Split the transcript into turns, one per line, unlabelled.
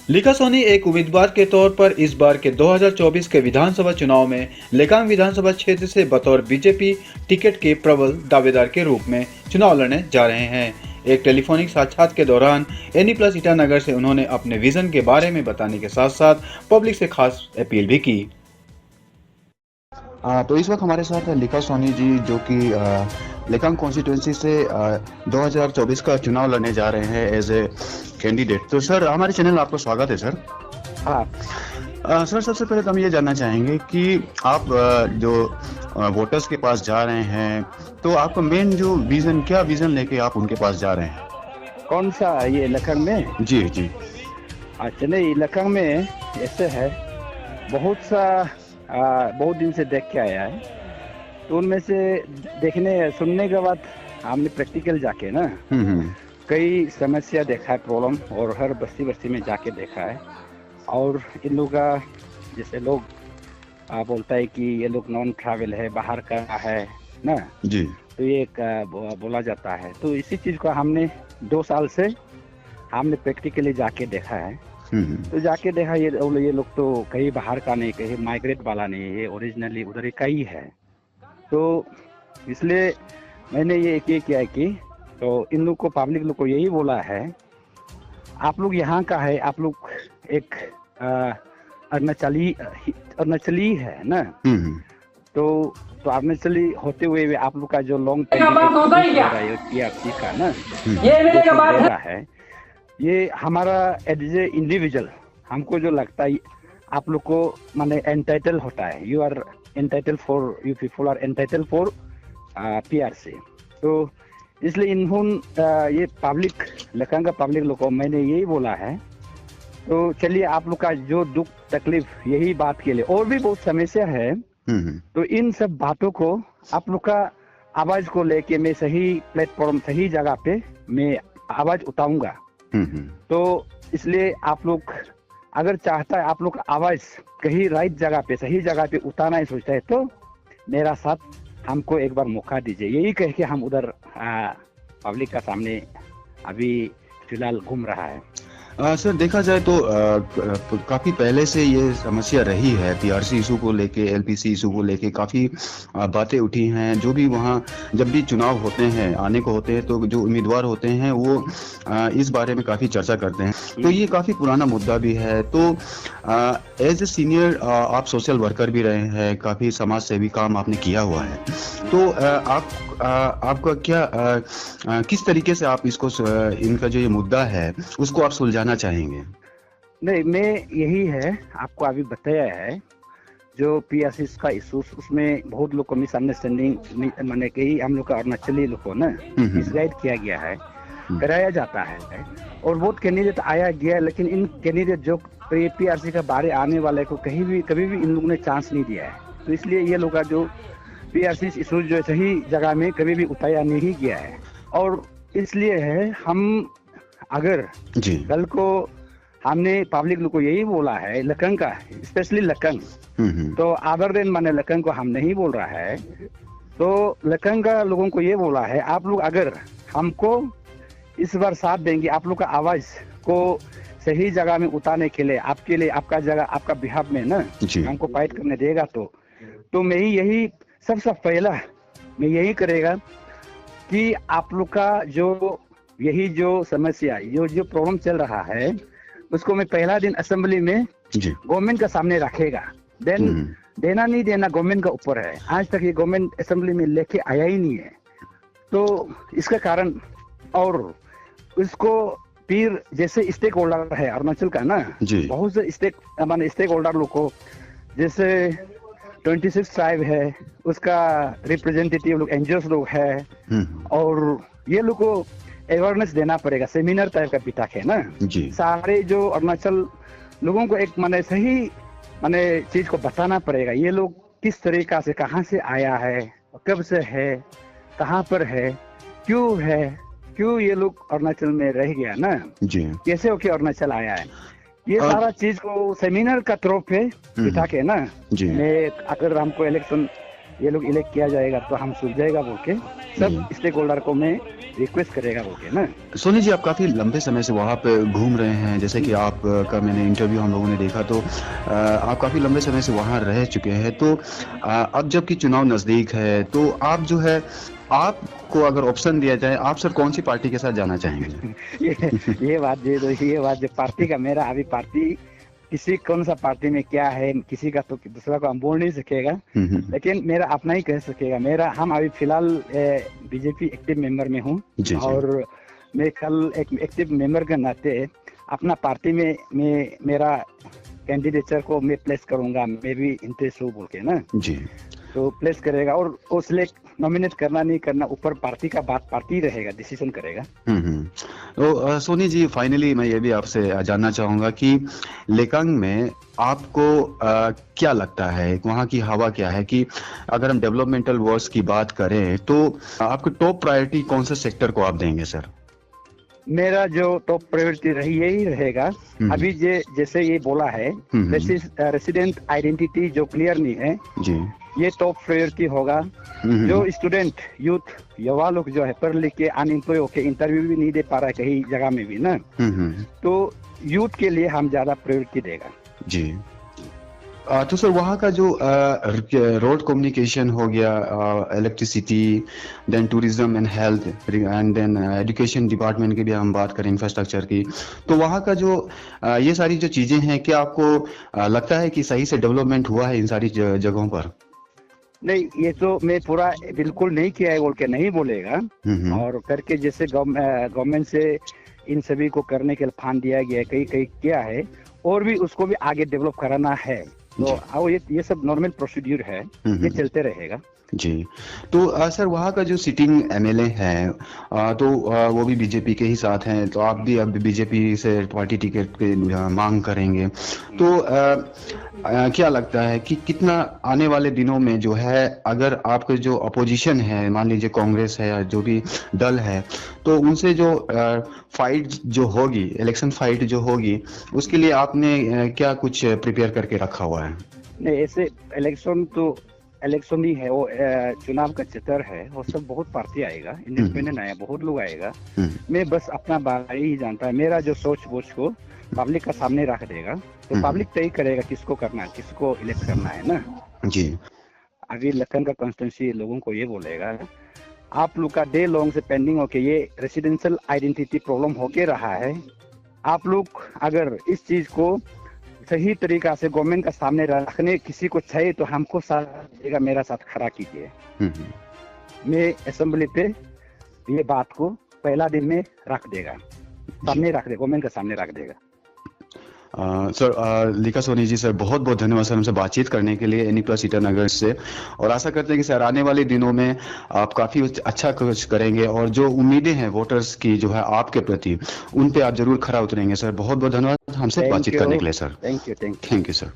लिखा सोनी एक उम्मीदवार के तौर पर इस बार के 2024 के विधानसभा चुनाव में लेकांग विधानसभा क्षेत्र से बतौर बीजेपी टिकट के प्रबल दावेदार के रूप में चुनाव लड़ने जा रहे हैं। एक टेलीफोनिक साक्षात के दौरान एनी+ ईटानगर से उन्होंने अपने विजन के बारे में बताने के साथ साथ पब्लिक से खास अपील भी की।
तो इस वक्त हमारे साथ है लिखा सोनी जी, जो कि लेकांग कॉन्स्टिट्यूंसी से 2024 का चुनाव लड़ने जा रहे हैं एज ए कैंडिडेट। तो सर, हमारे चैनल में आपका स्वागत है सर।
हाँ
सर, सबसे पहले तो हम ये जानना चाहेंगे कि आप जो वोटर्स के पास जा रहे हैं, तो आपका मेन जो विजन, क्या विजन लेके आप उनके पास जा रहे हैं?
कौन सा, ये लखंग में?
जी जी।
अच्छा, नहीं, लखंग में ऐसे है, बहुत दिन से देख के आया है, तो उनमें से देखने सुनने के बाद हमने प्रैक्टिकल जाके ना कई समस्या देखा है, प्रॉब्लम, और हर बस्ती बस्ती में जाके देखा है। और इन लोग का जैसे लोग बोलता है कि ये लोग नॉन ट्रैवल है, बाहर का है ना
जी,
तो ये बोला जाता है। तो इसी चीज को हमने 2 साल से हमने प्रैक्टिकली जाके देखा है। तो जाके देखा ये लोग तो कहीं बाहर का नहीं, कहीं माइग्रेट वाला नहीं, ये ओरिजिनली उधर का ही है। तो इसलिए मैंने ये किया है कि तो इन लोग को, पब्लिक लोग को यही बोला है, आप लोग यहाँ का है, आप लोग एक अरुणाचली है ना, तो अरुणाचली होते हुए भी आप लोग का जो लॉन्ग PRC का ना ये है, ये हमारा एज ए इंडिविजुअल हमको जो लगता है आप लोग को माने एंटाइटल होता है, you are entitle for, you people are entitle for PRC। तो इसलिए ये पब्लिक, लखंग का पब्लिक लोग को मैंने यही बोला है, तो चलिए आप लोग का जो दुख तकलीफ यही बात के लिए, और भी बहुत समस्या है, तो इन सब बातों को आप लोग का आवाज को लेके मैं सही प्लेटफॉर्म, सही जगह पे मैं आवाज उठाऊंगा। तो इसलिए आप लोग अगर चाहता है आप लोग आवाज कहीं राइट जगह पे, सही जगह पे उतारना ही सोचता है, तो मेरा साथ हमको एक बार मौका दीजिए, यही कह के हम उधर पब्लिक का सामने अभी फिलहाल घूम रहा है।
सर, देखा जाए तो काफ़ी पहले से ये समस्या रही है, PRC इशू को लेके, LPC इशू को लेके काफ़ी बातें उठी हैं। जो भी वहाँ जब भी चुनाव होते हैं, आने को होते हैं, तो जो उम्मीदवार होते हैं वो इस बारे में काफ़ी चर्चा करते हैं, तो ये काफ़ी पुराना मुद्दा भी है। तो एज ए सीनियर आप सोशल वर्कर भी रहे हैं, काफ़ी समाज सेवी काम आपने किया हुआ है, तो आपका क्या किस तरीके से आप इसको, इनका जो ये मुद्दा है उसको आप सुलझाना चाहेंगे?
नहीं, मैं यही है आपको अभी बताया है, जो PRC का इशू, उसमें बहुत लोग को मिसअंडरस्टैंडिंग, माने कि हम लोग का अरुणाचली लोग को ना मिसगाइड किया गया है, कराया जाता है, और बहुत कैंडिडेट आया गया, लेकिन इन कैंडिडेट जो PRC का बारे आने वाले को कभी भी इन लोगों ने चांस नहीं दिया है। तो इसलिए ये लोग का जो PRC इशू जो सही जगह में कभी भी उठाया नहीं गया है, और इसलिए है हम अगर कल को हमने पब्लिक लोग को यही बोला है, लखंग का स्पेशली लखंग, तो अदर देन माने लखंग को हम नहीं बोल रहा है, तो लखंग का लोगों को ये बोला है, आप लोग अगर हमको इस बार साथ देंगे, आप लोग का आवाज को सही जगह में उतारने के लिए, आपके लिए, आपका जगह, आपका बिहाफ में ना हमको फाइट करने देगा, तो मैं यही सबसे पहला मैं यही करेगा कि आप लोग का जो यही जो समस्या, जो प्रॉब्लम चल रहा है, उसको मैं पहला दिन असेंबली में गवर्नमेंट का सामने रखेगा। देन देना नहीं देना गवर्नमेंट का ऊपर है। आज तक ये गवर्नमेंट असेंबली में लेके आया ही नहीं है, तो इसका कारण, और उसको फिर जैसे स्टेक होल्डर है अरुणाचल का ना, बहुत से स्टेक होल्डर लोग को, जैसे 26 ट्राइब है, उसका रिप्रेजेंटेटिव लोग, NGOs लोग है, और ये लोग को अवेयरनेस देना पड़ेगा, सेमिनार टाइप का पिटाक है ना, सारे जो अरुणाचल लोगों को एक माने सही माने चीज को बताना पड़ेगा, ये लोग किस तरीका से, कहाँ से आया है, कब से है, कहाँ पर है, क्यों ये लोग अरुणाचल में रह गया ना, कैसे होके अरुणाचल आया है, ये सारा चीज को सेमिनार का तरफ पे बिठा के ना, मैं अगर हमको इलेक्शन ये लोग इलेक्ट किया जाएगा तो हम सुलझेगा बोल के सब स्टेक होल्डर को मैं रिक्वेस्ट करेगा बोल के ना।
सोनी जी, आप काफी लंबे समय से वहाँ पे घूम रहे हैं, जैसे कि आप का मैंने इंटरव्यू हम लोगों ने देखा, तो आप काफी लंबे समय से वहाँ रह चुके हैं। तो अब जबकि चुनाव नजदीक है तो आप जो है, आपको अगर ऑप्शन दिया जाए, आप सर कौन सी पार्टी के साथ जाना चाहेंगे?
ये बात जो पार्टी का, मेरा अभी पार्टी किसी कौन सा पार्टी में क्या है किसी का तो दूसरा को हम बोल नहीं सकेगा, लेकिन मेरा अपना ही कह सकेगा। हम अभी फिलहाल बीजेपी एक्टिव मेंबर में हूँ और मैं कल एक एक्टिव मेंबर के नाते अपना पार्टी में मेरा कैंडिडेचर को मैं प्लेस करूंगा, मैं भी इंटरेस्ट हूँ बोल के ना
जी,
तो प्लेस करेगा और उसले नॉमिनेट करना नहीं करना ऊपर पार्टी का बात, पार्टी रहेगा, डिसीजन करेगा।
तो सोनी जी, फाइनली मैं ये भी आपसे जानना चाहूंगा कि लेकांग में आपको क्या लगता है, वहाँ की हवा क्या है, कि अगर हम डेवलपमेंटल वर्क्स की बात करें तो आपको टॉप प्रायोरिटी कौन से सेक्टर को आप देंगे सर?
मेरा जो टॉप प्रायोरिटी यही रहेगा। अभी जैसे ये बोला है, रेसिडेंट आइडेंटिटी जो क्लियर नहीं है
जी, ये
टॉप प्रायोरिटी होगा। जो स्टूडेंट यूथ युवा लोग जो है पढ़ लिख के अनएम्प्लॉय होके इंटरव्यू भी नहीं दे पा रहा है कहीं जगह में भी ना, तो यूथ के लिए हम ज्यादा प्रायोरिटी देगा
जी। तो सर वहाँ का जो रोड कम्युनिकेशन हो गया, electricity, then tourism and health and then education department की भी हम बात करें, इंफ्रास्ट्रक्चर की, तो वहाँ का जो ये सारी जो चीजें हैं, क्या आपको लगता है कि सही से डेवलपमेंट हुआ है इन सारी जगहों पर?
नहीं, ये तो मैं पूरा बिल्कुल नहीं किया है बोल के नहीं बोलेगा, और करके जैसे गवर्नमेंट से इन सभी को करने के लिए फंड दिया गया है, कहीं कहीं किया है और भी उसको भी आगे डेवलप कराना है, तो आओ ये सब नॉर्मल प्रोसीड्यूर है, ये चलते रहेगा
जी। तो सर वहाँ का जो सिटिंग एमएलए है तो वो भी बीजेपी के ही साथ हैं, तो आप भी अब बीजेपी से पार्टी टिकट की मांग करेंगे, तो क्या लगता है कि कितना आने वाले दिनों में जो है, अगर आपके जो अपोजिशन है, मान लीजिए कांग्रेस है या जो भी दल है, तो उनसे जो फाइट जो होगी, इलेक्शन फाइट जो होगी, उसके लिए आपने क्या कुछ प्रिपेयर करके रखा हुआ है?
नहीं, ऐसे इलेक्शन ही है, वो चुनाव का चित्र है, वो सब बहुत पार्टी आएगा, इंडिपेंडेंट आएगा, बहुत लोग आएगा। मैं बस अपना बारे ही जानता है, मेरा जो सोच वोच को पब्लिक का सामने रख देगा, तो पब्लिक तय करेगा किसको करना है, किसको इलेक्ट करना है ना
जी।
अभी लखन का कॉन्स्टिट्यूंसी लोगों को ये बोलेगा, आप लोग का डे लॉन्ग से पेंडिंग होके ये रेसिडेंशियल आइडेंटिटी प्रॉब्लम होके रहा है, आप लोग अगर इस चीज को सही तरीका से गवर्नमेंट का सामने रखने किसी को चाहिए तो हमको साथ देगा, मेरा साथ खड़ा कीजिए। मैं असेंबली पे ये बात को पहला दिन में रख देगा, सामने रख देगा, गवर्नमेंट का सामने रख देगा।
सर लिका सोनी जी, सर बहुत बहुत धन्यवाद सर हमसे बातचीत करने के लिए NE+ ईटानगर से, और आशा करते हैं कि सर आने वाले दिनों में आप काफ़ी अच्छा कुछ करेंगे और जो उम्मीदें हैं वोटर्स की जो है आपके प्रति, उन पे आप जरूर खरा उतरेंगे। सर बहुत बहुत धन्यवाद हमसे बातचीत करने के लिए सर।
Thank you
sir.